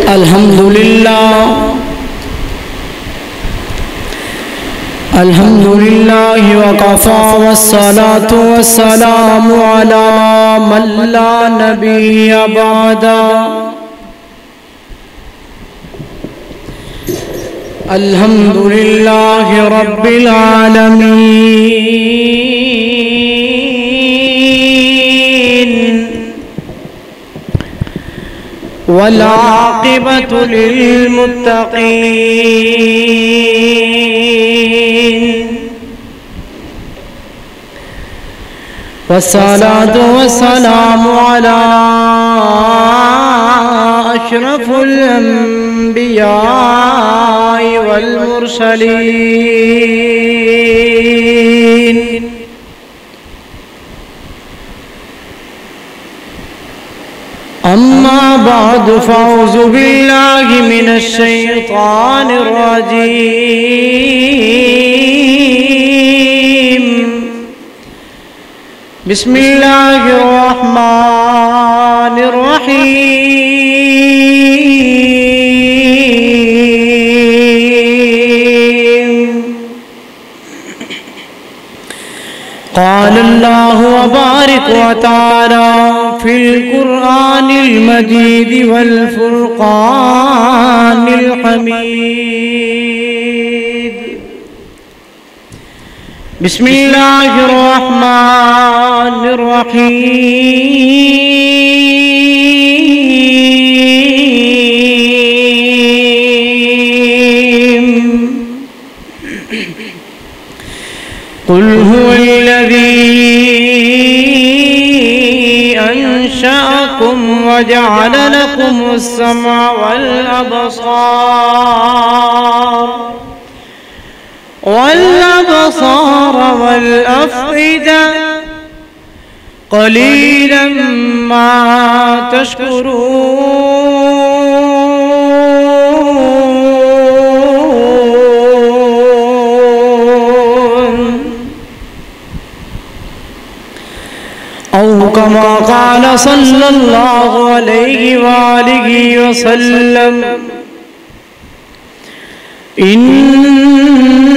अल्हम्दुलिल्लाह वकफ़ा वस्सलातु वस्सलामु अला मन ला नबिय्य बअदा। अल्हम्दुलिल्लाह रब्बिल आलमीन वल आक़िबतु लिल मुत्तक़ीन वस्सलातु वस्सलामु अला अशरफुल अंबिया वल मुरसलीन। अम्मा बाद फ़अऊज़ु बिल्लाहि मिनश शैतानिर रजीम। बिस्मिल्लाहिर रहमानिर रहीम। क़ाल अल्लाहु तबारक व तआला फिल कुरआनिल मजीद वल फुरक़ानिल हमीद। बिस्मिल्लाहिर रहमानिर रहीम। कुल हुवल्लज़ी अंशअकुम वजअल लकुमुस-समअ वल अबसार वल अफ़इदा क़लीलन मा तशकुरून। औ कमा क़ाल सल्लल्लाहु अलैहि वालिहि वसल्लम इन्नल्लाह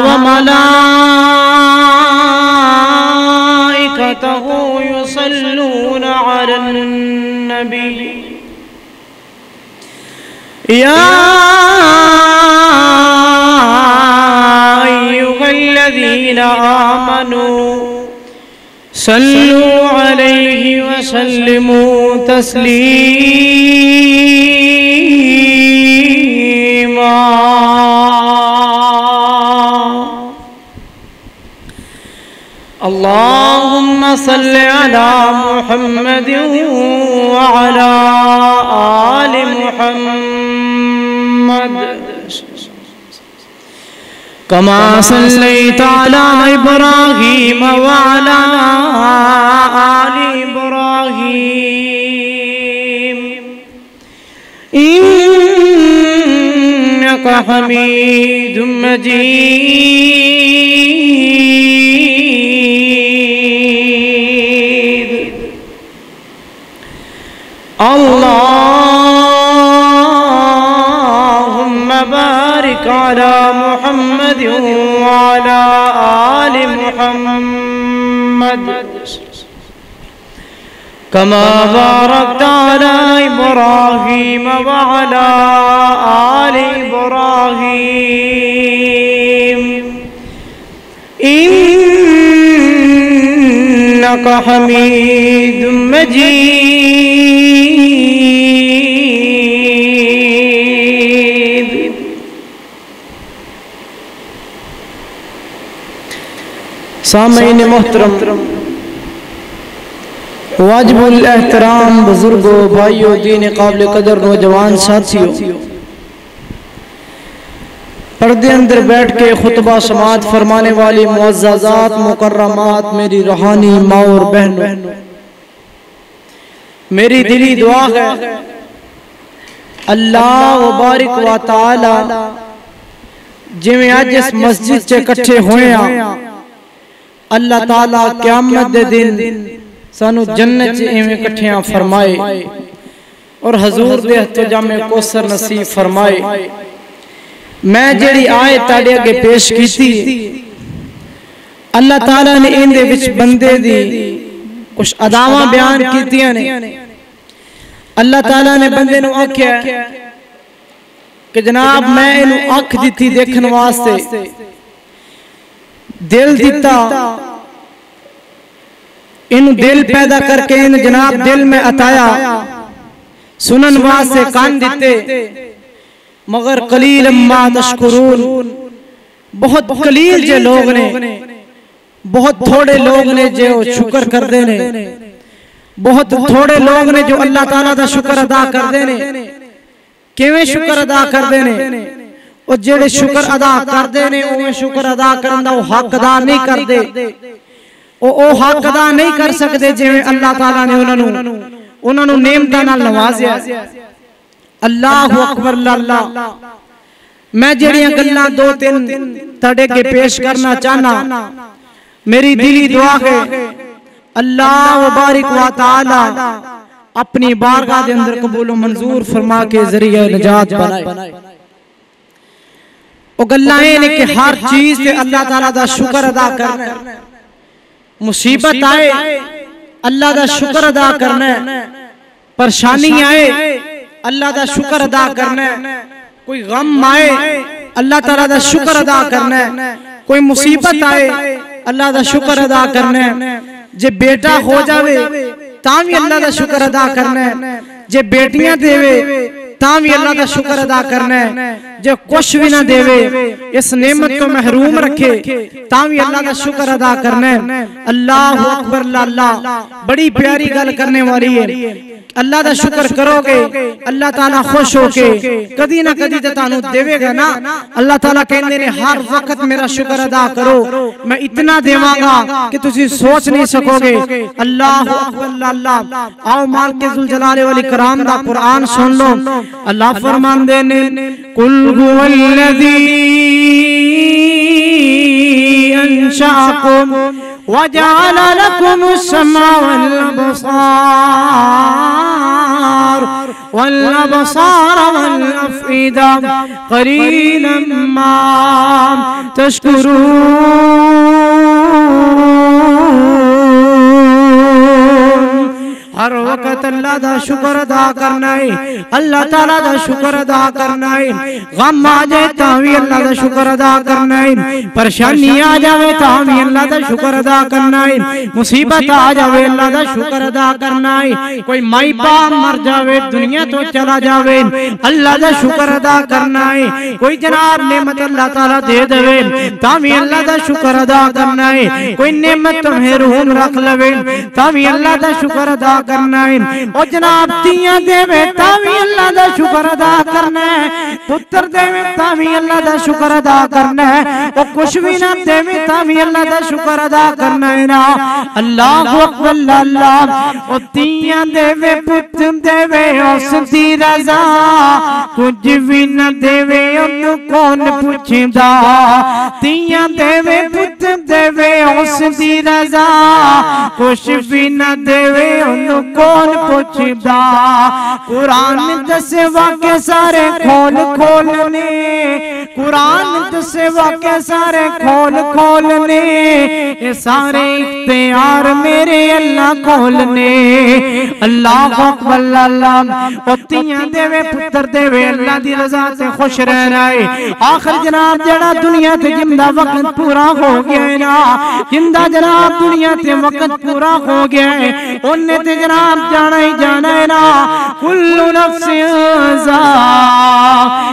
व मलाइकतहु युसल्लूना अलन नबी या अय्युहल्लज़ीना आमनू सल्लू अलैहि व सल्लिमू तस्लीमा। अल्लाहुम्मा सल्लि अला मुहम्मदिन व अला आलि मुहम्मद कमा सल्लैता अला इब्राहीम व अला आलि इब्राहीम इन्नका हमीदुम मजीद। अल्लाहुम्मा बारिक अला मुहम्मद व अला आलि मुहम्मद कमा बारकता अला इब्राहीम व अला आलि इब्राहीम इन्नका हमीदुम मजीद। सामईन मोहतरम, वाजिबुल एहतराम बुजुर्गों, भाइयों, दीन काबिल कदर नौजवान साथियों, पर्दे अंदर बैठ के खुतबा समात फरमाने वाली मुअज़्ज़ज़ात मुकर्रमात मेरी रूहानी माँ और बहनों, मेरी दिली दुआ है अल्लाह तबारक व तआला जिवें अज इस मस्जिद च इकट्ठे होए अल्लाह ताला क़यामत दे दिन सानू जन्नत च इवें इकट्ठियां फरमाए और हजूर दे हत्थों जामे कौसर नसीब फरमाए। मैं जेड़ी आए ताड़े अगे पेश की, अल्लाह ताला ने इनदे विच बंदे दी कुछ अदावां बयान कीतियां ने। अल्लाह ताला ने बंदे नूं आख्या कि जनाब मैं इनू अख दी देखने वास्ते, दिल दिता, इन दिल पैदा करके इन जनाब दिल में अताया, सुनन वास्ते कान दिते, मगर कलील मा तशकुरून, बहुत कलील जे लोग ने, बहुत थोड़े लोग ने जो शुक्र करते ने, बहुत थोड़े लोग ने जो अल्लाह ताला दा शुक्र अदा करते ने। किवें शुक्र अदा करते ने? और जेड़े शुक्र अदा करते ने उवें शुक्र अदा करन दा हक अदा नहीं करते, ओ हक अदा नहीं कर सकते जिवें अल्लाह ताला ने उन्हां नूं नेमतां नाल नवाजिया। अल्लाहु अकबर अल्लाह। मैं जेड़ियां गल्लां दो तीन तुहाडे अगे पेश करना चाहना, मेरी दिली दुआ है अल्लाह बारिक व तआला अपनी बारगाह के अंदर कबूल मंजूर फरमा के जरिए निजात बनाए। वो गल्लां ने कि हर चीज से अल्लाह ताला दा शुक्र अदा करना है। मुसीबत आए अल्लाह दा शुक्र अदा करना है, परेशानी आए अल्लाह दा शुक्र अदा करना है, कोई गम आए अल्लाह ताला दा शुक्र अदा करना है, कोई मुसीबत आए अल्लाह दा शुक्र अदा करना है। जे बेटा हो जावे तां भी अल्लाह दा शुक्र अदा करना है, जे बेटियां देवे तां भी अल्लाह दा शुक्र अदा करना है, जे कुछ भी ना देवे इस नेमत को महरूम रखे तां भी अल्लाह दा शुक्र अदा करना है। अल्लाहु अकबर अल्लाह। बड़ी प्यारी गल करने वाली है। अल्लाह दा शुक्र करोगे अल्लाह ताला खुश होके कदी ना कदी तो तानू देवेगा ना। अल्लाह ताला कहते ने हर वक्त मेरा शुक्र अदा करो, मैं इतना देवांगा कि तुसी सोच नहीं सकोगे। अल्लाहु अकबर अल्लाह। आओ मालिक जुल जलाल वल इकराम दा कुरान सुन लो। अल्लाह फरमांदे ने कुल हुवल्लज़ी अंशाकुम वजअल लकुमुस समा वल अबसार वल अफईदा क़लीलन मा तशकुरून। हर वक्त अल्लाह दा शुक्र अदा करना है, अल्लाह ताला दा शुक्र अदा करना है। गम आ जाए तां भी अल्लाह दा शुक्र अदा करना है, परेशानी आ जाए तां भी अल्लाह दा शुक्र अदा करना है, मुसीबत आ जाए अल्लाह दा शुक्र अदा करना है। कोई माई बाप मर जावे दुनिया तो चला जावे अल्लाह दा शुक्र अदा करना है। कोई जनाब नेमत अल्लाह ताला दे देवे तां भी अल्लाह दा शुक्र अदा करना है। कोई नेमत तुम्हें रूम रख लवे तां भी अल्लाह दा शुक्र अदा करना है। और जनाब तियां देवे तां भी अल्लाह दा शुक्र अदा करना है, पुत्र देवे तां भी अल्लाह दा शुक्र अदा करना है, और कुछ भी ना देवे तां भी अल्लाह दा शुक्र अदा करना है ना। अल्लाहु अकबर अल्लाह। और तियां देवे पुत्र देवे उसदी रजा, कुछ भी ना देवे उन्नू कौन पुछदा। तियां देवे पुत्र देवे उसदी रजा, कुछ भी ना देवे कौन पुछदा। कुरान दसे वाके सारे खोल खोल ने, कुरान दसे वाके सारे खोल खोल ने, ये सारे इख्तियार मेरे अल्लाह खोल ने। अल्लाहु अकबर अल्लाह। तियां देवे पुत्र देवे अल्लाह दी रजा से खुश रहना है। आखिर जनाब जड़ा दुनिया ते जिंदा वक्त पूरा हो गया है ना, जिंदा जनाब दुनिया ते वक्त पूरा हो गया है, उन्हें ते जनाब जाना ही जाना है ना। कुल्लु नफ्सिन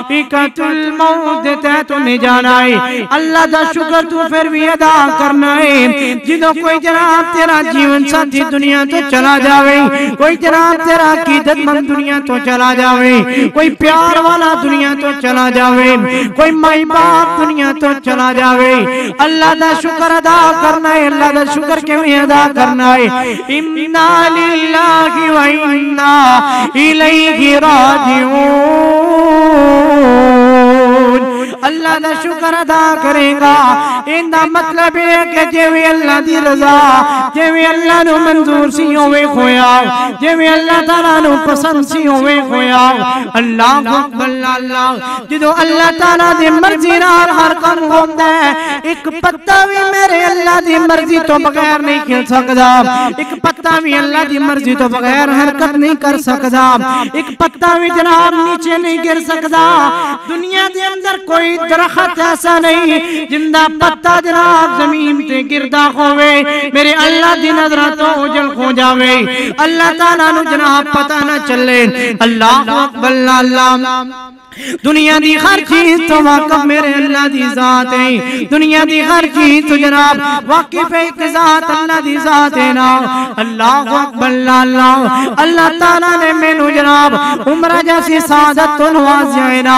ज़ाइक़ातुल मौत, ते तुमने जाना है। अल्लाह दा शुक्र तू फिर भी अदा करना है। जिदों कोई जनाब तेरा जीवन साथी दुनिया तो चला जावे, कोई जनाब तेरा अकीदतमंद दुनिया तो चला जावे, कोई प्यार वाला दुनिया तो चला जावे, कोई माई बाप दुनिया तो चला जावे, अल्लाह दा शुक्र अदा करना है। अल्लाह दा शुक्र किवें अदा करना है? इन्ना लिल्लाहि व इन्ना इलैहि राजिऊन। अल्लाह दा शुक्र अदा करेगा। इंदा मतलब है कि जिवें अल्लाह दी रज़ा जिवें अल्लाह नू मंजूर सी होवे खोया, जिवें अल्लाह ताला नू पसंद सी होवे खोया। अल्लाह अकबर अल्लाह जो अल्लाह ताला दी मर्जी नाल हर काम होंदा है। एक पत्ता भी मेरे अल्लाह दी मर्जी तो बगैर नहीं खिल सकदा, एक पत्ता भी अल्लाह दी मर्जी तो बगैर हरकत नहीं कर सकदा, एक पत्ता भी जनाब नीचे नहीं गिर सकदा। दुनिया के अंदर कोई दरख्त ऐसा नहीं जिंदा पत्ता जनाब जमीन पे गिरदा होवे मेरे अल्लाह दी नजर तो उजल हो जावे, अल्लाह ताला नु जनाब पता ना चले। अल्लाह अकबर अल्लाह दुनिया दी हर चीज तो वाकिफ मेरे अल्लाह दी जात है, दुनिया दी हर चीज तो जनाब वाकिफ है एक जात अल्लाह दी जात है ना। अल्लाह अकबर अल्लाह अल्लाह ताला ने मैनू जनाब उम्र जैसी सादत तो नवाज़ा है ना,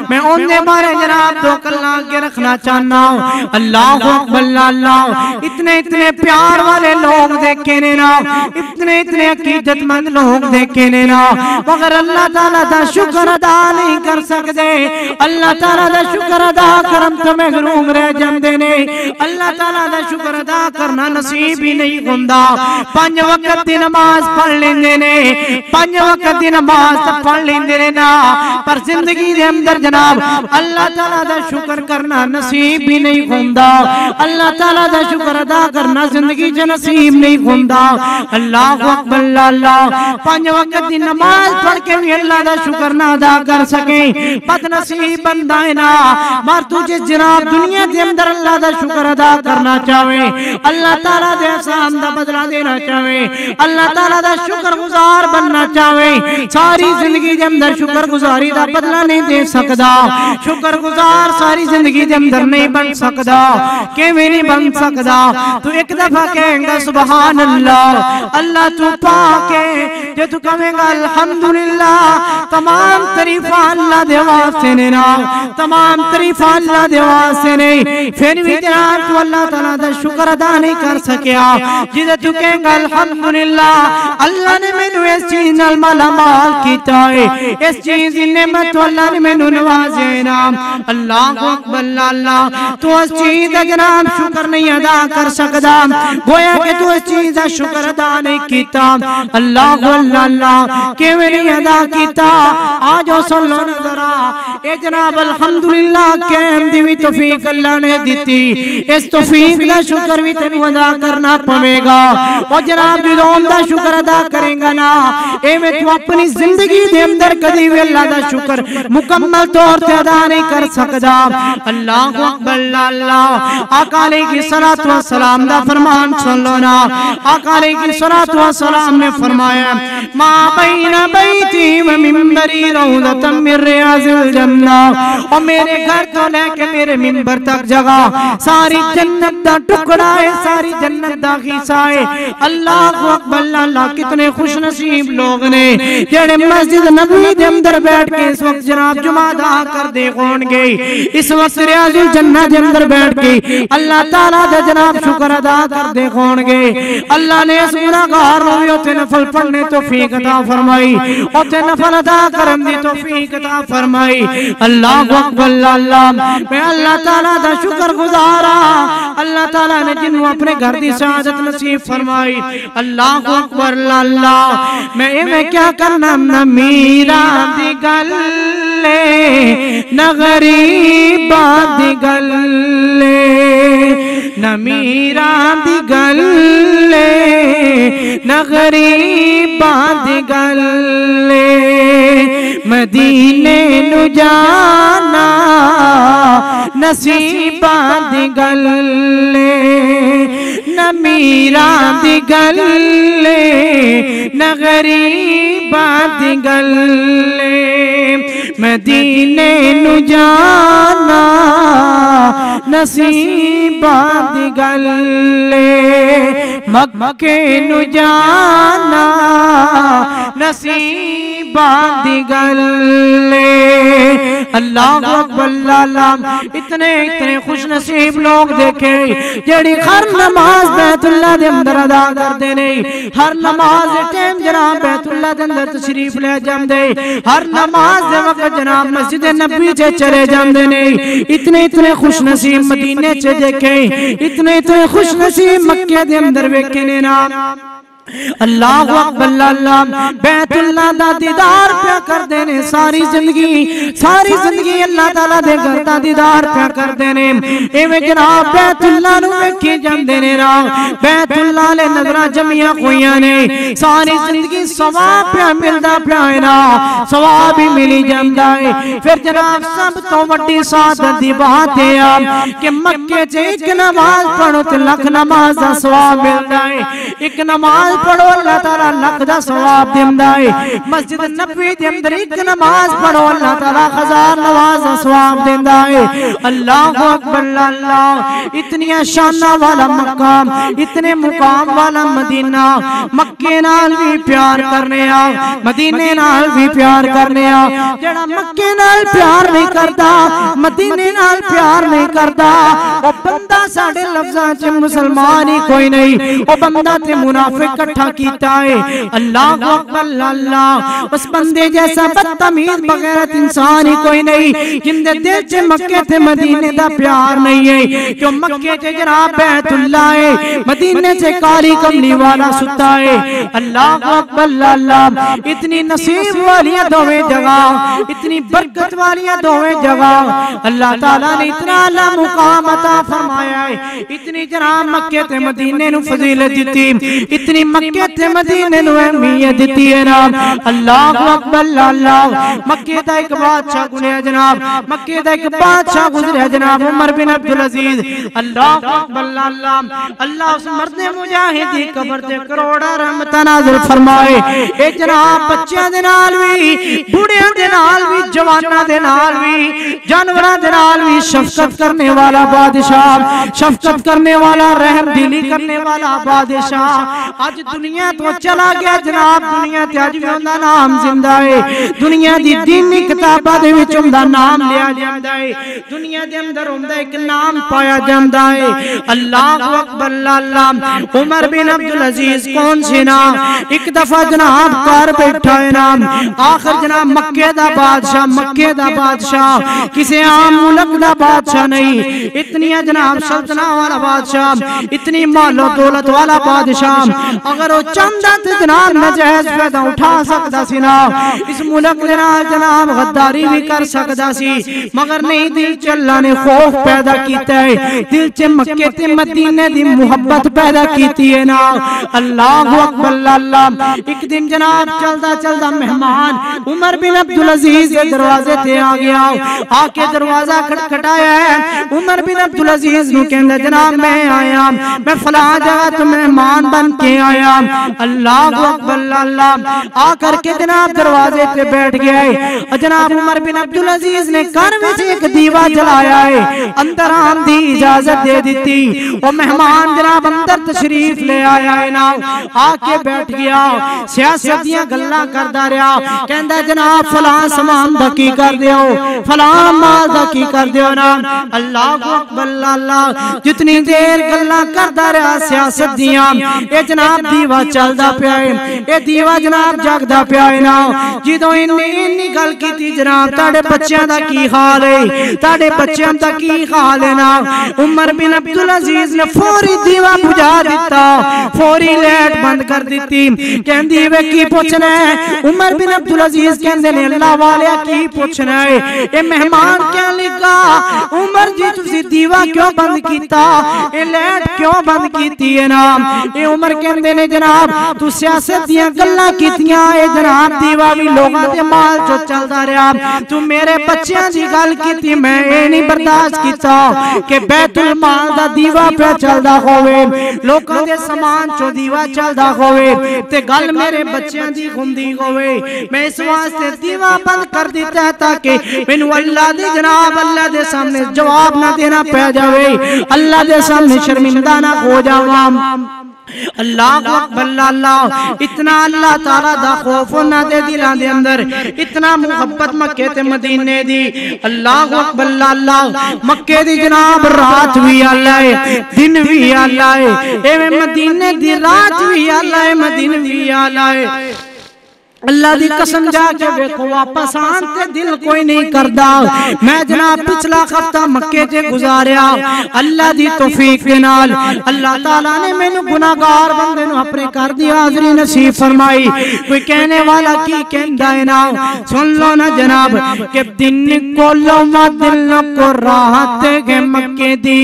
मैं उनके बारे जनाब दो कल्ला के रखना चाहना। अल्लाह अकबर अल्लाह इतने इतने प्यार वाले लोग देखे ने ना, इतने इतने अकीदतमंद लोग देखे ने ना, मगर अल्लाह ताला दा शुक्र अदा नहीं कर सकते। अल्लाह ताला दा शुक्र अदा करम तो महरूम रह जाते ने, अल्लाह ताला दा शुक्र अदा करना नसीब ही नहीं होंदा। 5 वक्त दी नमाज पढ़ लेंदे ने, 5 वक्त दी नमाज पढ़ लेंदे ने ना, पर जिंदगी दे अंदर जनाब अल्लाह ताला दा शुक्र करना नसीब ही नहीं होंदा। अल्लाह ताला दा शुक्र अदा करना जिंदगी च नसीब नहीं होंदा। अल्लाह अकबर अल्लाह 5 वक्त दी नमाज पढ़ के भी अल्लाह दा शुक्र ना अदा कर सके बदनसीब बंदा है ना। मर तुझे जनाब दुनिया के अंदर अल्लाह दा शुक्र अदा करना चाहे, अल्लाह ताला दे एहसान दा बदला देना चाहे, अल्लाह ताला दा शुक्र गुजार बनना चाहे, सारी जिंदगी के अंदर शुक्र गुजारी दा बदला नहीं दे सकदा, शुक्र गुजार सारी जिंदगी के अंदर नहीं बन सकदा। किवें नहीं बन सकदा? तू एक दफा कहेगा सुभान अल्लाह, अल्लाह तू पाक है, जे तू कहेगा अल्हम्दुलिल्लाह, तमाम तरीफा अल्लाह दे वास्ते ने ना, तमाम तरीफा अल्लाह दे वास्ते ने, फिर भी जनाब तू अल्लाह ताला दा शुक्र अदा नहीं कर सकिया। जिदे तू कहेगा अल्हम्दुलिल्लाह, अल्लाह ने मैनू इस चीज नाल मालामाल कीता है, इस चीज दी नेमत अल्लाह ने मैनू नवाजे ना। अल्लाह अकबर अल्लाह तू इस चीज दा जनाब शुक्र नहीं अदा कर सकदा, गोया कि तू इस चीज दा शुक्र अदा नहीं कीता। अल्लाह अल्लाह किवें नहीं अदा कीता? आज सुन लो जरा, ए जनाब अल्हम्दुलिल्लाह कहन दी भी तौफीक अल्लाह ने दी, इस तौफीक दा शुक्र भी तेनू अदा करना पवेगा। और जनाब जो दा शुक्र अदा करेगा ना, एवें तू अपनी जिंदगी दे अंदर कदी भी अल्लाह दा शुक्र मुकम्मल तौर पे अदा नहीं कर सकदा। अल्लाह अकबर अल्लाह आका अलैहिस्सलातु वस्सलाम दा फरमान सुन लो ना, आका अलैहिस्सलातु वस्सलाम ने फरमाया मा बैना बैती व मिंबरी रौज़तम मिन रियाज़िल जन्नह, और मेरे घर तो लेके मेरे मिंबर तक जगह सारी जन्नत दा टुकड़ा है, सारी जन्नत दा हिस्सा है। अल्लाह अकबर अल्लाह कितने खुश नसीब लोग ने जेड़े मस्जिद नबवी दे अंदर बैठ के इस वक्त जनाब जुमा अदा कर दे होंगे, इस वक्त रियाज़ुल जन्नह दे अंदर बैठ के अल्लाह ताला दा जनाब शुक्र अदा कर दे होंगे। अल्लाह ने इस गुनाहगार नूं भी उते नफल पढ़ने तौफीक अता फरमाई, उते नफल अदा करन दी तौफीक अता फरमाई। अल्लाह अकबर अल्लाह मैं अल्लाह ताला दा शुक्र गुजारा, अल्लाह ताला ने जिन्हों अपने घर दी सआदत नसीब फरमाई। अल्लाह अकबर अल्लाह मैं इवें क्या करना न मीरा दी गल्ले न गरीबा दी गल्ले, न मीरा दी गल्ले न गरीबा दी गल्ले, मदीने नु जाना नसीबा दी गल्ले, न मीरा दी गल्ले न गरीबा दी गल्ले, मदीने नु जाना नसीबा दी गल्ले, मक्के नु जाना नसीब बात दी गल। अल्लाह अकबर। इतने इतने खुश नसीब लोग देखे जेड़ी हर नमाज बैतुल्लाह दे अंदर अदा करते ने, हर नमाज दे टाइम जनाब बैतुल्लाह दे अंदर तशरीफ ले जाते, हर नमाज दे वक्त जनाब मस्जिद नबी च चले जाते ने। इतने इतने खुश नसीब मदीने च देखे, इतने इतने खुश नसीब मक्के दे अंदर वेखे ने ना। अल्लाह अकबर। बैतुल्लाह दा दीदार प्या करते ने सारी जिंदगी अल्लाह ताला दे घर दा दीदार प्या करते ने। इवें जनाब बैतुल्लाह नूं वेखे जांदे ने ना, बैतुल्लाह ले नजरां जमियां होईयां ने, सारी जिंदगी सवाब प्या मिलदा प्या है ना, सवाब ही मिली जांदा है। फिर जनाब सब तो वड्डी सादत दी बात है कि मक्के च एक नमाज पढ़ो ते लख नमाज दा सवाब मिलदा है। एक नमाज पढ़ो अल्लाह ताला लख दा सवाब देंदा है। मस्जिद नबी दे अंदर एक नमाज पढ़ो अल्लाह ताला 1000 नमाज दा सवाब देंदा है। अल्लाहु अकबर। अल्लाह इतनी शाना वाला मकाम, इतने मुकाम वाला मदीना, मक्के नाल भी प्यार करने आ, मदीने नाल भी प्यार करने आ। जेड़ा मक्के नाल प्यार नहीं करता, मदीने नाल प्यार नहीं करता, वो बंदा साडे लफ्जां च मुसलमान ही कोई नहीं, वो बंदा ते मुनाफिक इकट्ठा कीता है। अल्लाह अकबर। अल्लाह उस बंदे जैसा बदतमीज बगैरत इंसान ही कोई नहीं जिंदे दिल च मक्के ते मदीने दा प्यार नहीं है। क्यों मक्के च जनाब बैतुल्लाह है, मदीने से काली कमली वाला सुता है। अल्लाह अकबर। अल्लाह इतनी नसीब वाली दोवें जगह, इतनी बरकत वाली दोवें जगह अल्लाह ताला ने इतना आला मुकाम अता फरमाया है। इतनी जनाब मक्के ते मदीने नु फजीलत दी, इतनी मक्के ते मदीने नु अहमियत दी है ना। अल्लाह अकबर। अल्लाह मक्के दा एक बादशाह गुजरिया जनाब, मक्के दा एक बादशाह गुजरिया जनाब उमर बिन अब्दुल अजीज। अल्लाह अकबर। अल्लाह उस मर्द मुजाहिद दी कब्र ते करोड़ा रहमत नाज़िल फरमाए। ए जनाब बच्चों दे नाल भी, बूढ़ियां दे नाल भी, जवानां दे नाल भी, जानवरां दे नाल भी शफकत करने वाला बादशाह, शफकत करने वाला, रहम दिली करने वाला बादशाह आज दुनिया तो चला गया जनाब। दुनिया ते अज भी उनदा नाम जिंदा है, दुनिया दी दीनी किताबां दे विच उनदा नाम लिया जांदा है, दुनिया दे अंदर उनदा एक नाम पाया जांदा है। अल्लाह अकबर। अल्लाह उमर बिन अब्दुल अजीज कौन सी ना, एक दफा जनाब घर बैठा है ना, आखिर जनाब मक्के दा बादशाह, मक्के दा बादशाह किसी आम मुल्क दा बादशाह नहीं, इतनी जनाब सल्तनत वाला बादशाह, इतनी मालो दौलत वाला बादशाह अगर वो चाहता तो जनाब नजायज फायदा उठा सकता सी ना, इस मुल्क दे नाल जनाब गद्दारी भी कर सकता सी, मगर नहीं दिल च अल्लाह ने खौफ पैदा किया है, दिल च मक्के ते मदीने दी मुहब्बत पैदा की है ना। अल्लाह अकबर। अल्लाह एक दिन जनाब चलदा चलदा मेहमान उमर बिन अब्दुल अजीज के दरवाजे ते आ गया, आके दरवाजा खटखटाया है। उमर बिन अब्दुल अजीज नु कहंदा जनाब मैं आया, मैं फलां जगह तो मेहमान बन के आया। अल्लाह अकबर। अल्लाह आकर के जनाब दरवाजे पे बैठ गया है। जनाब उमर बिन अब्दुल अजीज ने घर में से एक दीवा जलाया है, अंदर आने दी इजाजत दे दी। वो मेहमान जनाब अंदर तशरीफ ले आया है ना, आके बैठ गया, सियासत दियां गल्लां करदा रहा, कहंदा जनाब फलां सामान दा की कर दियो, फलां माल दा की कर दियो ना। अल्लाह अकबर। अल्लाह जितनी देर गल्लां करदा रहा सियासत दियां, ये जनाब दीवा चलदा पिया है, ये दीवा जनाब जगदा पिया है ना। जिदों इन्नी गल कीती जनाब ताड़े बच्चों दा की हाल है, ताड़े बच्चों दा की हाल है ना, उमर बिन अब्दुल अजीज ने फौरी दीवा बुझा दिता, फौरी लाइट बंद कर दी। कहंदी वे की पूछना है? उमर बिन अब्दुल अजीज कहंदे ने अल्लाह वाले की पूछना है? ये मेहमान क्या लिखा? उमर जी तुसी दीवा क्यों बंद कीता, ये लाइट क्यों बंद कीती है ना? ये उमर कहंदे ने जनाब तू सियासत दियां गल्लां कीतियां, ए जनाब दीवा भी लोगां दे माल चो चलदा रहा, तू मेरे बच्चों की गल कीती, मैं ये नहीं बर्दाश्त कीता कि बैतुल माल दा दीवा पे चलदा होवे, लोकां दे समान चो दीवा चलदा होवे ते गल मेरे बच्चों की हुंदी होवे। मैं इस वास्ते दीवा बंद कर दिता है ताकि मैनू अल्लाह दे जनाब अल्लाह दे सामने जवाब ना देना पै जावे, अल्लाह दे सामने शर्मिंदा ना हो जावां। अल्लाह अकबर अल्लाह इतना अल्लाह ताला दा खौफ ना दे दिलां दे अंदर इतना मुहब्बत मक्के ते मदीने दी। अल्लाह अकबर अल्लाह मक्के दी जनाब रात भी अल्लाह है दिन भी अल्लाह है एवें मदीने दी रात भी अल्लाह है मदीने भी अल्लाह है। अल्लाह दी कसम जाके देखो वापस आन ते दिल कोई नहीं करदा। मैं जनाब पिछला हफ्ता मक्के च गुजारिया अल्लाह दी तौफीक के नाल अल्लाह ताला ने मैनू गुनाहगार बंदे नू अपने घर दी हाज़री नसीब फरमाई। कोई कहने वाला की कहंदा है ना सुन लो ना जनाब के दिन को लो दिल को राहत है मक्के दी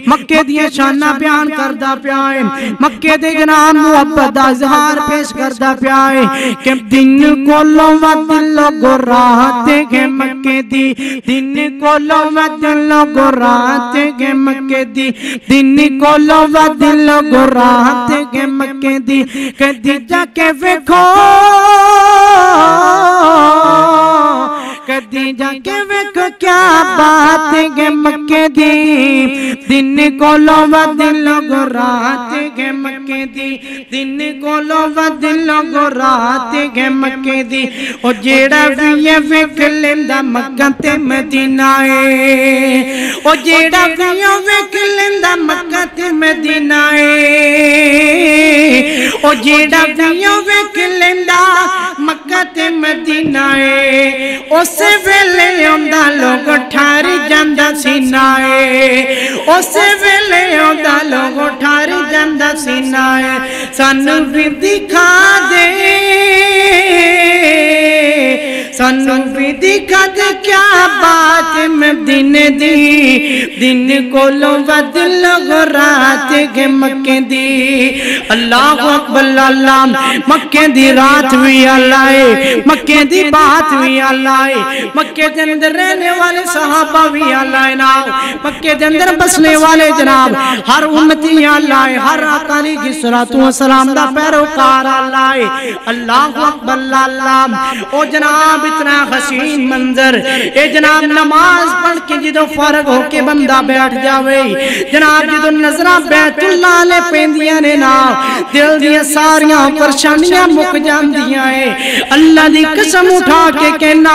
मक्के दी शाना बयान करदा पिया है मक्के दे जनाब मुहब्बत दा इज़हार पेश करदा पिया है कि दिन को लो दिल को राहत है मक्के दी दिन को लो दिल को राहत है मक्के दी दिन को लो दिल को राहत है मक्के दी कदी जाके वेखो कदी जाके वेखो क्या बात है मक्के दी दिन को लो दिल को राहत है मक्के दी दिन को लो दिल को राहत है मक्के दी। ओ जेड़ा भी ये वेख लेंदा मक्का ते मदीना है ओ जेड़ा भी ये वेख लेंदा मक्का ते मदीना है ओ जेड़ा भी ये वेख लेंदा मक्का ते मदीना है उस वेले आंदा लोग ठार जांदा सीना है उस वेले आंदा लोग ठार जांदा सीना है। सानू भी दिखा दे सानू भी दिखा दे क्या बात मदीने दी दिन को लो दिल को रात के मक्के दी। अल्लाह अकबर अल्लाह मक्के दी रात भी अल्लाह है मक्के दी बात भी अल्लाह है मक्के के अंदर रहने वाले सहाबा भी अल्लाह है ना मक्के के अंदर बसने वाले जनाब हर उम्मती अल्लाह है हर आका अलैहिस्सलातु वस्सलाम दा पैरोकार अल्लाह है। अल्लाह अकबर अल्लाह ओ जनाब इतना हसीन मंजर ए जनाब नमाज पढ़ के जो फर्क होके बंदा बैठ जावे जनाब जो नजरा बैतुल्लाह ले पेंदियां ने ना दिल दी सारियां परेशानियां मुक जांदियां है। अल्लाह दी कसम उठा के कहना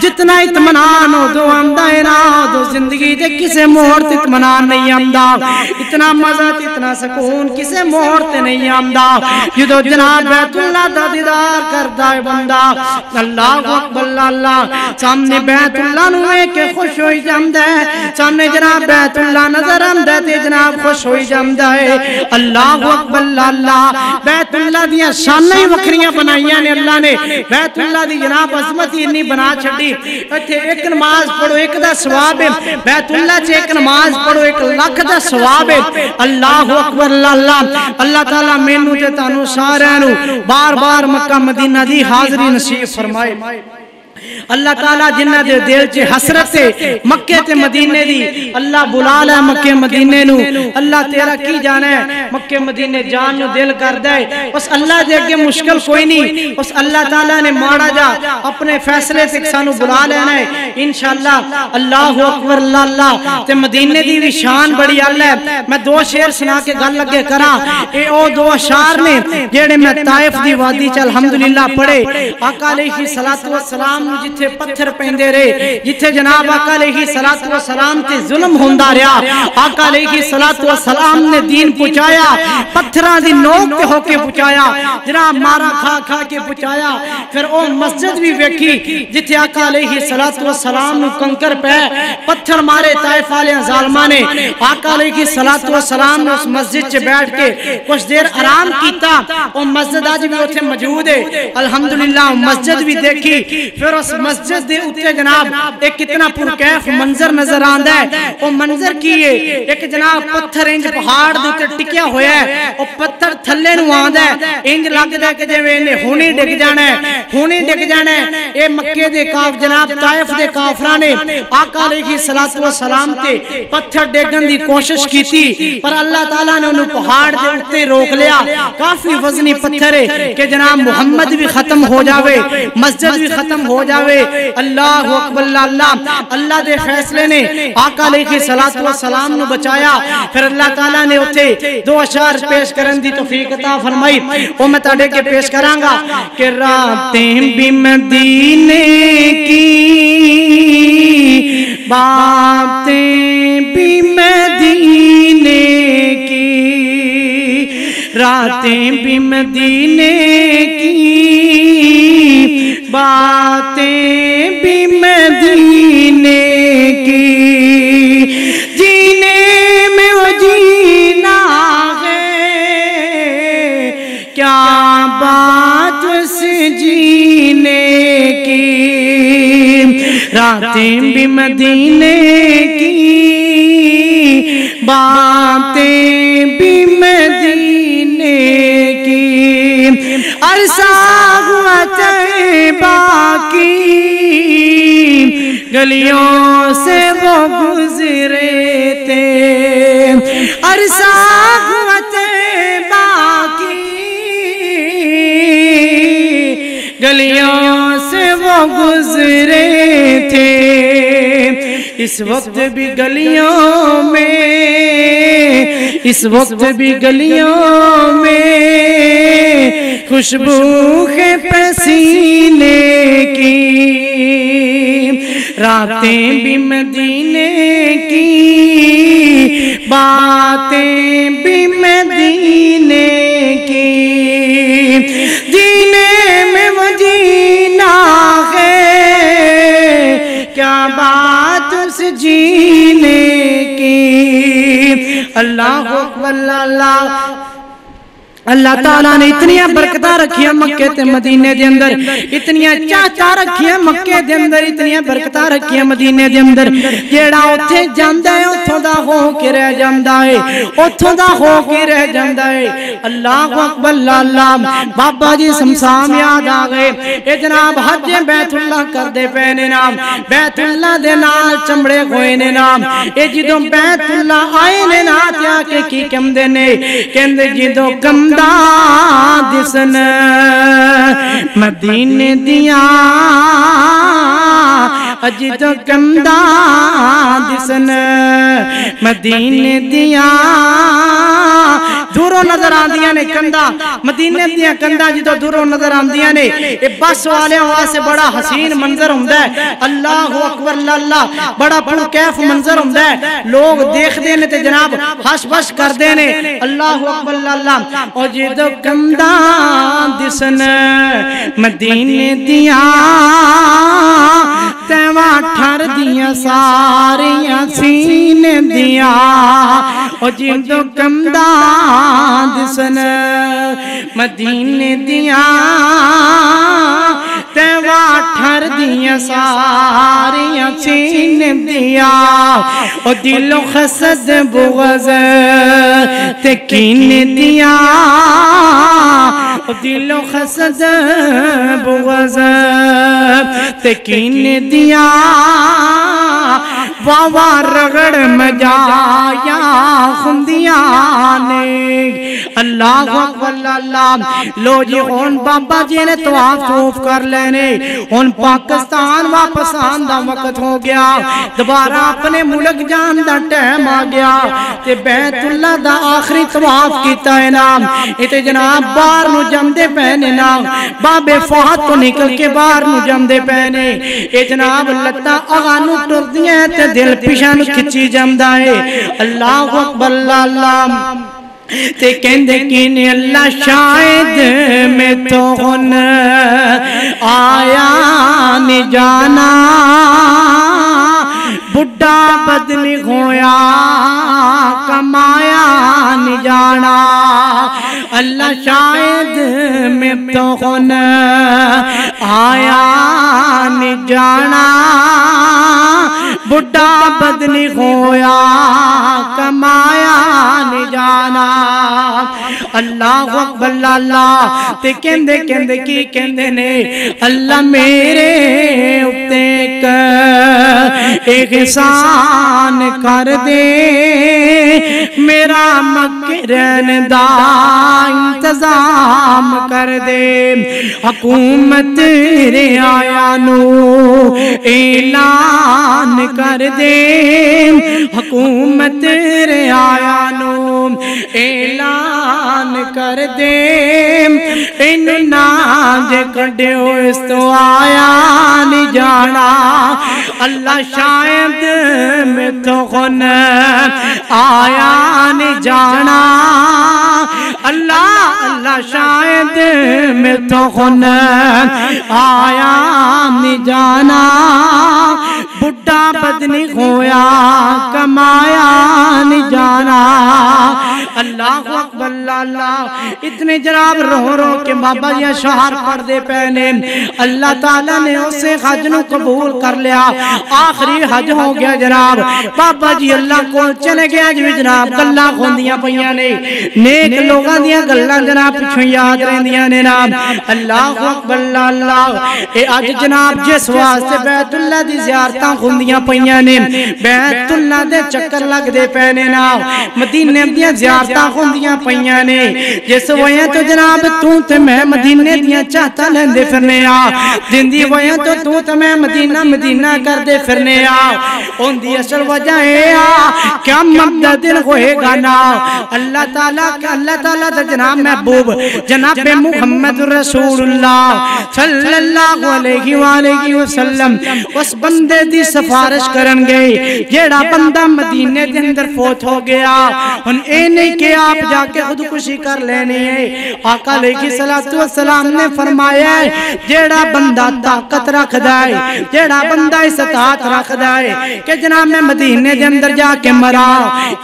जितना इत्मीनान उदो आंदा है ना उदो जिंदगी दे किसे मोड़ ते इत्मीनान नहीं आंदा इतना मजा इतना सुकून किसे मोड़ ते नहीं आंदा जो जनाब बैतुल्लाह दा दीदार करदा है बंदा। अल्लाह अकबर अल्लाह सामने बैतुल्लाह नु वेख के खुश हो जांदा है सामने जनाब बैतुल्लाह नजर आंदा ते जनाब खुश हो जांदा है। अल्लाह अकबर अल्लाह बैतुल्लाह दी शानां ही वखरियां बनाईयां ने अल्लाह ने बैतुल्लाह दी जनाब अजमत ही इन्नी बना छड्डी इत्थे एक नमाज पढ़ो एक दा सवाब है बैतुल्लाह च एक नमाज पढ़ो 1 लाख दा सवाब है। अल्लाह अकबर अल्लाह अल्लाह ताला मैनू ते तानू सारियां नू बार-बार मक्का मदीना दी हाज़री नसीब फरमाए। अल्लाह ताला जिन्ना दे दिल च हसरत है मक्के ते मदीने दी अल्लाह बुला ले मक्के मदीने नू अल्लाह तेरा की जाना है मक्के मदीने जान नू दिल करदा है उस अल्लाह दे अगे मुश्किल कोई नहीं उस अल्लाह ताला ने माड़ा जा अपने फैसले से सानू बुला लेना है इंशाअल्लाह। अल्लाह अकबर अल्लाह ते मदीने दी भी शान बड़ी अल्लाह है। मैं 2 शेर सुना के गल लगे करा ए ओ 2 अशार ने जेड़े मैं ताइफ दी वादी च अल्हम्दुलिल्लाह पढ़े आका अलैहि सलातो व सलाम जिथे पत्थर पेंदे रहे जिथे जनाब आका अलैहि सलातो व सलाम ते जुल्म होंदा रहा आका अलैहि सलातो व सलाम ने दीन पहुंचाया पत्थरां दी नोक ते होके पहुंचाया जनाब मारा खा खा के पहुंचाया। फिर ओ मस्जिद भी वेखी जिथे आका अलैहि सलातो व सलाम नु कंकर पे पत्थर मारे ताइफ वाले जालिमां ने आका अलैहि सलातो व सलाम ने उस मस्जिद च बैठ के कुछ देर आराम कीता ओ मस्जिद आज भी उथे मौजूद है अल्हम्दुलिल्लाह मस्जिद भी देखी। फिर उस मस्जिद दे उत्ते जनाब एक कितना पुरकैफ मंजर नजर आंदा है ओ मंजर की है एक जनाब पत्थर इंज पहाड़ दे उत्ते टिकिया होया है ओ पत्थर थल्ले नु आंदा है इंज लगदा कि जिवें इन्हें हुणे डिग जाना है हुणे डिग जाना है। ए मक्के दे काफ जनाब ताइफ दे काफरां ने आका अलैहि सलातो व सलाम ते पत्थर डेगन दी कोशिश कीती पर अल्लाह ताला ने उन्हें पहाड़ दे उत्ते रोक लिया। काफी वजनी पत्थर है कि जनाब मुहम्मद भी खत्म हो जावे मस्जिद भी खत्म हो हो जावे। अल्लाह अकबर अल्लाह अल्लाह दे फैसले ने आका अलैहिस्सलातु वस्सलाम नु बचाया। फिर अल्लाह ताला ने उथे दो अशार पेश करन दी तौफीक अता फरमाई। ओ मैं ताड़े के पेश करांगा कि रातें भी मदीने की, बातें भी मदीने की, रातें भी मदीने की, बातें भी मदीने की, जीने में वो जीना है, क्या बात उस जीने की, रातें भी मदीने की, बातें भी मदीने की, अरसा हुआ तैबा की, गलियों से वो गुजरे थे, अरसा हुआ तैबा की, गलियों से वो गुजरे थे। इस वक्त भी गलियों में, इस वक्त भी गलियों में खुशबू है पसीने की, रातें भी मदीने की, बातें भी मदीने की, जीने में वो जीना है, क्या बात उस जीने की। अल्लाह अकबर अल्लाह अल्लाह ताला ने इतनियां बरकतां रखियां मक्के ते मदीने दे अंदर, इतनियां चाहतां रखियां मक्के दे अंदर, इतनियां बरकतां रखियां मदीने दे अंदर। जेड़ा उत्थे जांदा है उत्थों दा हो के रह जांदा है, उत्थों दा हो के रह जांदा है। अल्लाह अकबर अल्लाह बाबा जी समसाम याद आ गए। ए जनाब हज बैतुल्लाह करदे पे ने नाम, बैतुल्लाह दे नाल चमड़े होए ने नाम। ए जिदों बैतुल्लाह आए ने ना ते आके की कहंदे ने, कहंदे जिदों कम दिसन मदीने दिया, अज तो कंदा दिसन मदीने दिया, दूरों नजर आंदियां ने कंधा, मदीने दियां कंधा जो दूरों नजर आंदियां ने। ये बस वाले वास्ते बड़ा हसीन मंजर हुंदा है। अल्लाह अकबर अल्लाह बड़ा पुरकैफ मंजर हुंदा है। लोग देखते ने ते जनाब हस बस करते ने। अल्लाह अकबर अल्लाह और जो कंधा दिसन मदीने दिया, तेवा ठर दिया सारियां सीने दिया, और जिंदो कंधा दिसन मदीने दिया, तेवा ठर दिया सारियां सीने दिया, और दिलो खसद बुग़ज़ ते कीने दिया, और दिलो खसद बुग़ज़ ते कीने दिया, वावा रगड़ मजाया खुंदिया ने। अल्लाह अकबर अल्लाह लो जी हुन बाबा जी ने तवाफ तूफ कर लेने। हुन पाकिस्तान वापस आने दा वक्त हो गया, दोबारा अपने मुल्क जान दा टाइम आ गया ते बैतुल्लाह दा आखिरी तवाफ कीता है नाम। इते जनाब बाहर नु जमदे पैने नाम, बाबे फहद तो निकल के बाहर नु जमदे पैने। ए जनाब लत्तां अगा नु टुरदियां ते दिल पिछा नु खिंची जमदा है। अल्लाह अकबर अल्लाह ते कहंदे किने अल्लाह शायद मैं तो हुन आया न जाना, बुढ़ा बदली होया कमाया न जाना। अल्लाह शायद मैं तो हुन आया न जाना, बुढ़ा बदली होया कमाया न जाना। अल्लाह अकबर अल्लाह ते कहंदे कहंदे की कहंदे ने, अल्लाह मेरे उत्ते एहसान कर दे, मेरा मकरन दा इंतजाम कर दे। हुकूमत रे आया नो ऐलान कर दे, हुकूमत रे आया नो ऐलान कर दे। इन नाज कड्यो इस तो आया नहीं जाना, अल्लाह शायद मैं तो खुन आया नहीं जाना, अल्लाह अल्लाह शायद मैं तो खुन आया नहीं जाना। बुढ़ा बदनी खोया कमाया नहीं जाना। अल्लाह अकबर अल्लाह। इतने जनाब रो रो के बाबा जी अशआर पढ़ते पे ने। अल्लाह ताला ने उसे हज नू कबूल कर लिया, आखिरी हज हो गया जनाब। बाबा जी अल्लाह को चले गया जी जनाब, गल्लां होंदियां पईयां ने, नेक लोगां दियां गल्लां जनाब पिछों याद रहिंदियां ने नाम। अल्लाह अकबर अल्लाह। ए अज जनाब जिस वास्ते बैतुल्ला दी ज़ियारतां होंदियां पईयां ने, बैतुल्ला दे चक्कर लगदे पे ने ना, मदीने दियां ज़ियारतां होंदियां पईयां ने। जिस वजह तो जनाब तू ते मैं मदीने दियां चाहतां लेंदे फिरने आ, जिंदी वजह तो तू ते मैं मदीना मदीना करदे फिरने आ। उनदी असल वजह ए आ क़यामत दा दिन होएगा ना, अल्लाह ताला दा जनाब महबूब जनाब मुहम्मद रसूलुल्लाह सल्लल्लाहु अलैहि वसल्लम उस बंदे दी सिफारिश करनगे जेड़ा बंदा मदीने दे अंदर फौत हो गया। हुन ए नहीं कि आप जाके खुदकुशी कर लेनी है। आका अलैहिस्सलातु वस्सलाम ने फरमाया जेड़ा बंदा ताकत रखदा है, जेड़ा बंदा इस्तात रखदा है कि जनाब मैं मदीने दे अंदर जाके मरा,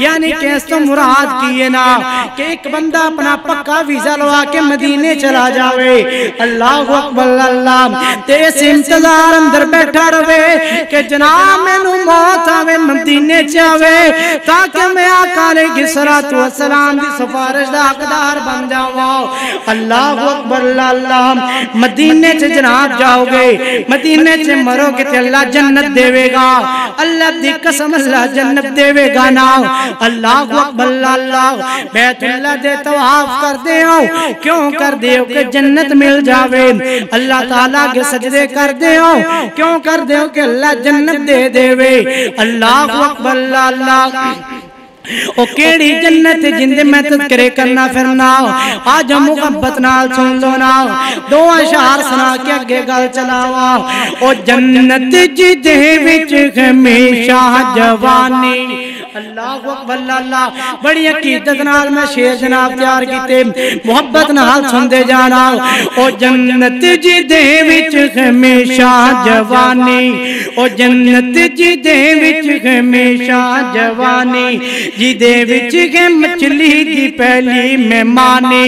यानी कि इस तो मुराद की है ना कि एक बंदा अपना पक्का वीजा लगा के मदीने चला जावे। अल्लाह अकबर अल्लाह। ते इस इंतजार अंदर बैठा रहे कि जनाब मैनू मौत आवे मदीने च आवे, ताकि मैं आका अलैहिस्सलातु वस्सलाम दी सिफारिश दा हकदार बन जावां। अल्लाह अकबर अल्लाह। मदीने च जनाब जाओगे, मदीने च मरोगे ते अल्लाह जन्नत देवेगा, अल्लाह दी कसम अल्लाह जन्नत देवेगा ना। अल्लाह अकबर अल्लाह। बैतुल्लाह दे तवाफ करदे हो, क्यों करदे हो कि जन्नत मिल जावे। अल्लाह ताला के सजदे करदे हो, क्यों करदे हो कि अल्लाह जन्नत दे देवे। अल्लाह अकबर अल्लाह। ओ केड़ी जन्नत जिंदे मैं तज़किरे करना फिरना। आज मुहब्बत नाल सुन लो ना, दो अशार सुना के अगे गल चलावा। ओ जन्नत जिदे विच हमेशा जवानी। अल्लाह अकबर अल्लाह। बड़ी अकीदत नाल मैं शेर जनाब तैयार कीते, मुहब्बत नाल सुनदे जाना। ओ जन्नत जिदे विच हमेशा जवानी, ओ जन्नत जिदे विच हमेशा जवानी, जिदे विच है मछली दी पहली मेहमानी,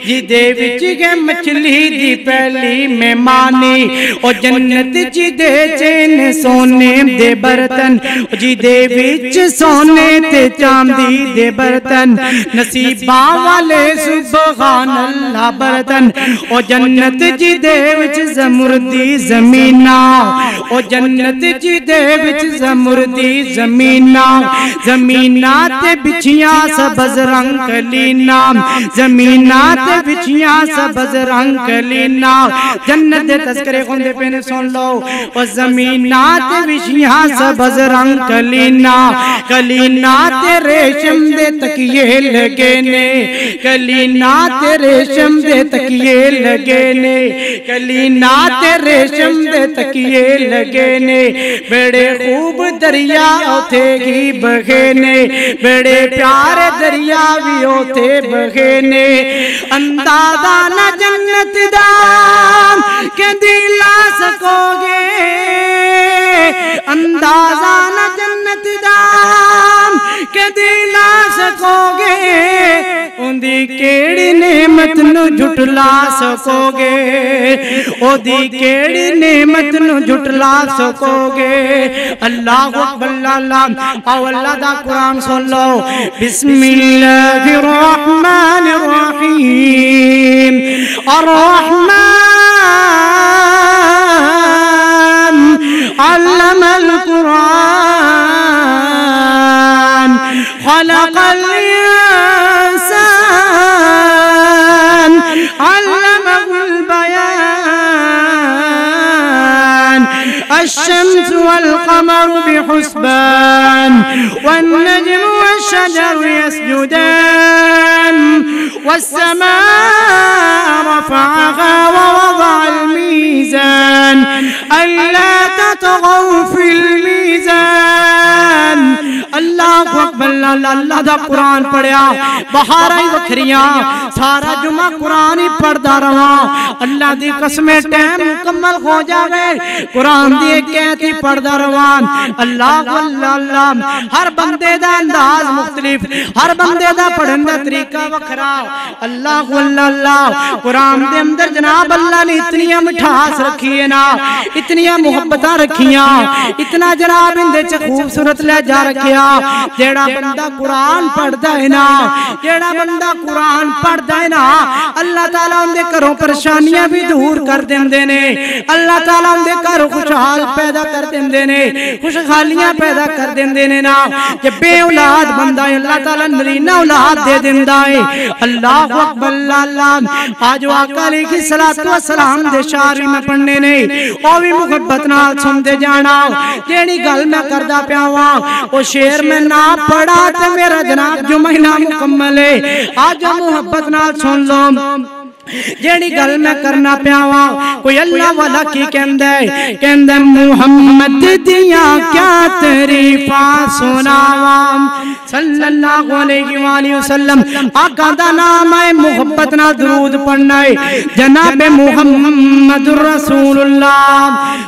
जिदे विच है मछली दी पहली मेहमानी। ओ जन्नत जिदे चैन सोने दे बर्तन, जिदे विच सोने ते चांदी दे बर्तन, नसीबा वाले सुभान अल्लाह बर्तन। ओ जन्नत जिदे विच ज़मुरदी ज़मीना, ओ जन्नत जिदे विच ज़मुरदी ज़मीना, ज़मीना ते बिछिया सबज रंग कलीना, ज़मीना ते बिछिया सबज रंग कलीना। जन्नत दे तज़किरे होंदे पे ने सुन लो। ओ ज़मीना ते बिछिया सबज रंग कलीना, कलीना ते रेशम दे तकिए लगे ने, कलीना ते रेशम दे तकिए लगे ने, कलीना ते रेशम दे तकिए लगे ने। बड़े खूब दरिया उथे ही बहे ने, बड़े प्यारे दरिया भी उथे बहे ने। अंदाजा न जन्नत दा के दिला सकोगे, अंदाजा न जन्नत दा के दिला सकोगे, उंदी केड़ी नेमत नु झुटला सकोगे, ओदी केड़ी नेमत नु झुटला सकोगे। अल्लाह अकबर अल्लाह। आओ अल्लाह दा कुरान सुन लो। बिस्मिल्लाहिर्रहमानिर्रहीम। अर्रहमान अल्लमल कुरान अश-शम्स वल क़मर बिहुस्बान वन-नज्मु वश-शजरु यसजुदान वस-समाअ रफ़अहा व वज़अल मीज़ान अल्ला ततग़ौ फिल मीज़ान। अल्लाहु अकबर। अल्लाह दा कुरान पढ़िया बहारा ही वखरिया, सारा जुमा कुरान ही पढ़दा रहा। अल्लाह दी कसम टाइम मुकम्मल हो जावे कुरान दी एक आयत ही पढ़दा रहा। अल्लाह अल्लाह। हर बंदे दा अंदाज मुख्तलिफ, हर बंदे दा पढ़न दा तरीका वखरा। अल्लाह अल्लाह। कुरान दे अंदर जनाब अल्लाह ने इतनी मिठास रखी है ना, इतनी मुहब्बतां रखियां, इतना जनाब इंदे च खूबसूरत लहजा रखिया। जेड़ा बंदा कुरान पढ़दा है ना, जेड़ा बंदा कुरान पढ़दा है ना, अल्लाह ताला उनके घरों परेशानियां भी दूर कर देंदे ने। अल्लाह ताला उनके घरों खुशहाल पैदा कर देंदे ने, खुशहालियां पैदा कर देंदे ने ना। कि बे औलाद बंदा अल्लाह ताला नरीना औलाद दे देंदा है। अल्लाह अकबर। अल्लाह। आज आका अलैहिस्सलातु वस्सलाम दे शार में पढ़ने ने, ओ भी मुहब्बत नाल सुनते जाना। जेड़ी गल मैं करदा पिया वां ओ शेर में ना पढ़ा तो मेरा जनाब जो महीना मुकम्मल है। आज मुहब्बत नाल सुन लो जेड़ी गल मैं करना पिया वा। कोई अल्लाह वाला की कहंदा है, कहंदा मुहम्मद दिया क्या तारीफा सुनावा सल्लल्लाहु अलैहि वसल्लम। आका दा नाम है, मुहब्बत नाल दरूद पढ़ना है। जनाब मुहम्मदुर रसूलुल्लाह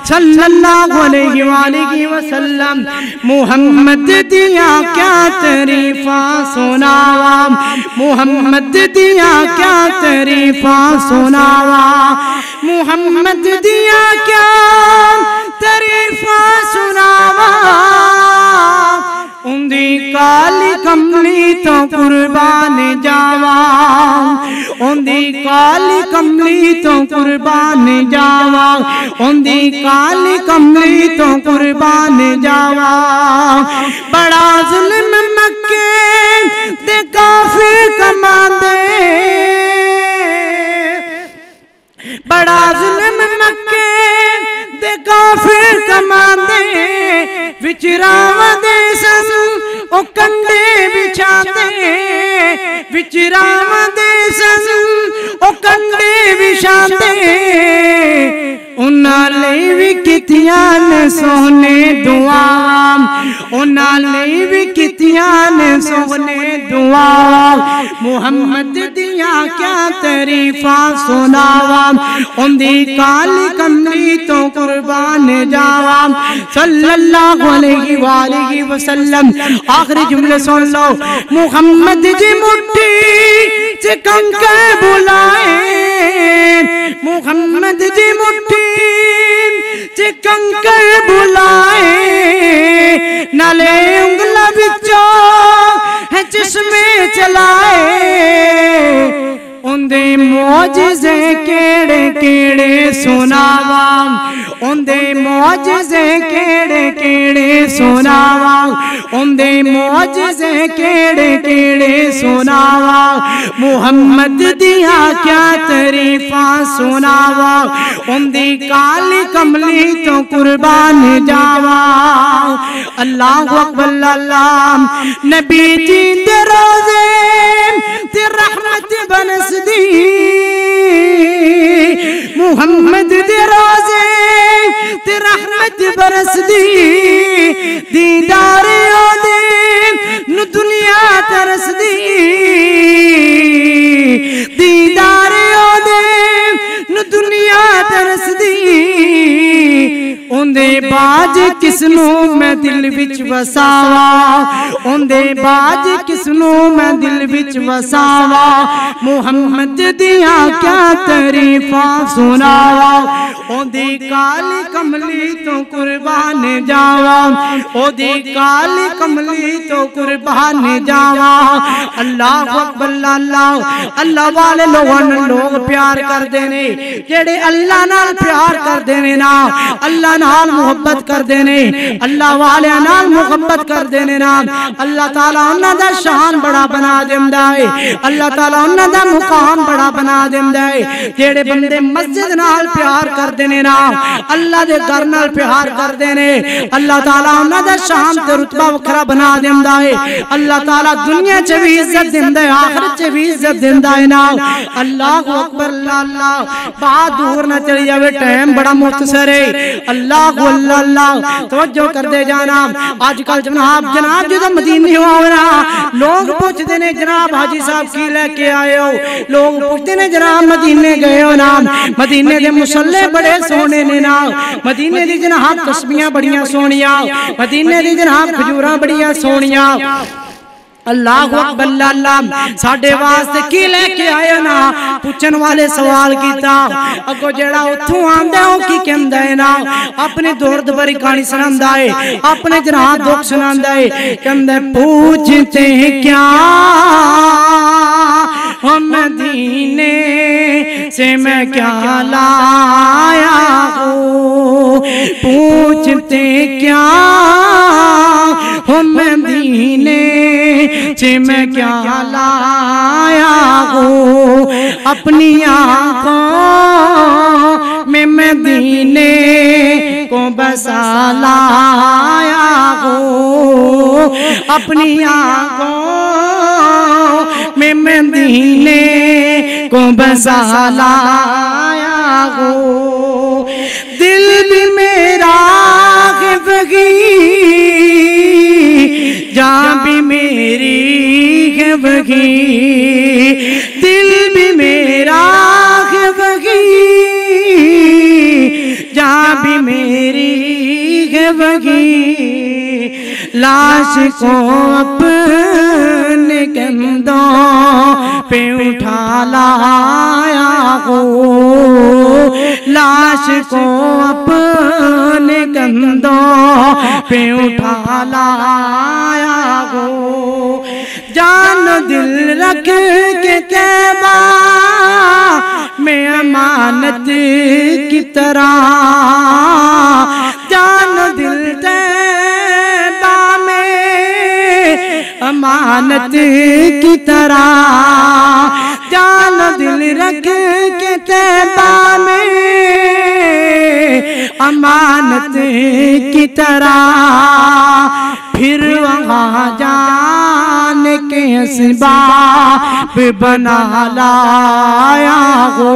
सल्लल्लाहु अलैहि वसल्लम। मुहम्मद दिया क्या तारीफा सुनावा, मुहम्मद दिया क्या तारीफा सुनावा, मुहम्मद दिया क्या तारीफा सुनावा। उंदी काली कमली तो कुर्बान जावा, उंदी काली कमली तो कुर्बान जावा, उंदी काली कमली तो कुर्बान जावा। बड़ा जुल्म मक्के दे काफिर कमांदे, बड़ा जुल्म मक्के दे काफिर कमांदे। विचरावदे सन ओ कंडे बिछाते, विचरावदे सन ओ कंडे बिछाते। उन्हां लई भी कीतियां ने सोने दुआ, उन्हां लई भी कीतियां ने सोने दुआ। मुहम्मद दिया क्या तारीफा सुनावा, उंदी काली कमली तो कुर्बान जावा सल्लल्लाहु अलैहि वसल्लम। आखिरी जुमले सुन लो। मुहम्मद जी मुट्ठी से कंकर बुलाए, मुहम्मद जी मुट्ठी से कंकर बुलाए। नाले उंगला बिचो है चश्मे चलाए। उंदे मौजिज़े केड़े केड़े सुनावा, उंदे मौजिज़े केड़े केड़े सुनावा, उंदे मौजिज़े केड़े केड़े सुनावा। मुहम्मद दिया क्या तारीफा सुनावा, उंदी काली कमली तो कुर्बान जावा। अल्लाहु अकबर। अल्लाह। नबी जी दे रोज़े ते रहमत बनसदी, मुहम्मद दे रोज़े ते रहमत बरसदी। दीदार ओदे नु दुनिया तरसदी, दीदार ओदे नु दुनिया तरसदी। उंदे बाज किसनू मैं दिल विच वसावा, उंदे बाज किसनू मैं दिल विच वसावा। मुहम्मद दिया क्या तारीफा सुनावा, ओदी काली कमली तो कुर्बान जावा, ओदी काली कमली तो कुर्बान जावा। अल्लाह अकबर। अल्लाह। अल्लाह वाले लोग प्यार करते ने, जेड़े अल्लाह नाल प्यार करते ने ना, अल्लाह नाल नाल मुहब्बत करदे ने, अल्लाह वाले नाल मुहब्बत करदे ने ना, अल्लाह ताला उन्हां दा शान बड़ा बना देंदा है, अल्लाह ताला उन्हां दा मुकाम बड़ा बना देंदा है। जेड़े बंदे मस्जिद नाल प्यार करदे ने ना, अल्लाह दे घर नाल प्यार करदे ने, अल्लाह ताला उन्हां दा शान ते रुतबा वखरा बना देंदा है। अल्लाह ताला दुनिया च भी इज्जत देंदा है, आखिरत च भी इज्जत देंदा है ना। अल्लाहु अकबर, अल्लाह बात दूर ना चली जावे, टाइम बड़ा मुख्तसर है। अल्लाह अल्लाह तवज्जो करदे जाना। आजकल जनाब जो मदीने होना, लोग पूछते ने जनाब हाजी साहब की लेके आए हो, लोग पूछते ने जनाब मदीने गए हो ना, मदीने दे मुसल्ले बड़े सोहने ने ना, मदीने दी जनाब तस्बीहां बड़ियां सोहनियां, मदीने दी जनाब खजूरां बड़ियां सोहनियां। अल्लाह अकबर, अल्लाह साडे वास्ते की लेके आए ना, पूछन वाले सवाल कीता। अगो जेड़ा उथों आंदा ओ की कहंदा है ना, अपने दर्द भरी कहानी सुनांदा है, अपने जनाब दुख सुनांदा है, कहंदा पूछते क्या हम मदीने से मैं क्या लाया हूँ, पूछते क्या हम मदीने से मैं क्या लाया हूँ, अपनी आँखों में मदीने को बसा लाया हूँ, अपनी आँखों में मदीने को बसा लाया हूँ। दिल भी मेरा गिफ़्त जान भी मेरी है वही, दिल भी मेरा है वही, जान भी मेरी है वही, लाश को अपने कंधों पे उठा लाया हूँ, लाश को अपने कंधों पे उठा लाया हूँ। जान दिल रख के तैबा में अमानत की तरह, जान दिल तैबा में अमानत की तरह, जान दिल रख के तैबा में अमानत की तरह, फिर वहाँ जान के असबाब बना लाया हो,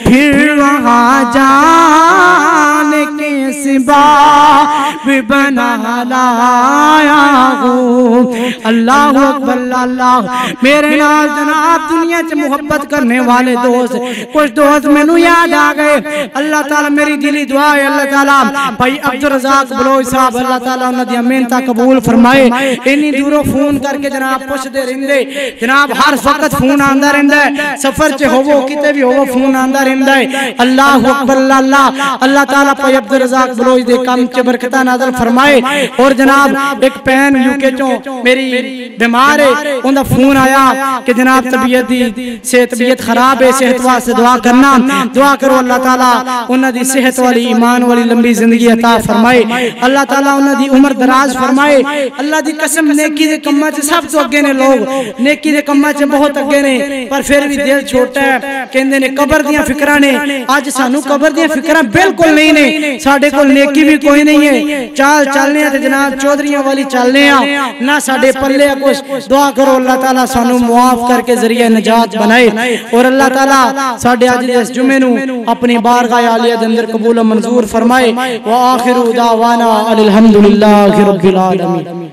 फिर वहाँ जान के असबाब बना लाया हो। अल्लाह अकबर, अल्लाह मेरे नाल जनाब दुनिया च मुहब्बत करने वाले दोस्त, कुछ दोस्त मैनू याद आ गए। अल्लाह ताला मेरी दिली दुआ है, अल्लाह ताला भाई अब्दुल रज़ाक बलोच साहब, अल्लाह ताला उन्हां दी मेहनत कबूल फरमाए। इन्नी दूरों फोन करके जनाब पुछदे रहिंदे, जनाब हर वक्त फोन आंदा रहिंदा है, सफर च होवो किते भी होवो फोन आंदा रहिंदा है। अल्लाह अकबर, अल्लाह ताला भाई अब्दुल रज़ाक बलोच दे काम च बरकत नाज़िल फरमाए। और जनाब एक भैन यूके चों मेरी बीमार है, उनका फोन आया कि जनाब तबीयत खराब है, सेहत वास्ते दुआ करना, दुआ करो अल्लाह ताला उन्हां दी सेहत वाली ईमान वाली लंबी जिंदगी अता फरमाए, अल्लाह ताला उन्हां दी उम्र दराज फरमाए। अल्लाह दी कसम नेकी दे कम्मां च सब तो अगे ने लोग, नेकी दे कम्मां च बहुत अगे ने, पर फिर भी दिल छोटा है। कहंदे ने कबर दियां फिक्रां ने, अज सानू कबर दियां फिक्रां बिल्कुल नहीं ने, साडे कोल नेकी भी कोई नहीं है। चाल चलने ते जनाब चौधरियां वाली चलने ना साडे पल्ले कुछ। दुआ करो अल्लाह ताला सानू मुआफ करके जरिया निजात बनाए और अल्लाह ताला साडे अज दे इस जुमे नू अपनी बारगाह आलिया दे अंदर कबूल मंजूर फरमाए। व आखिरु दावाना अल्हम्दुलिल्लाहि रब्बिल आलमीन।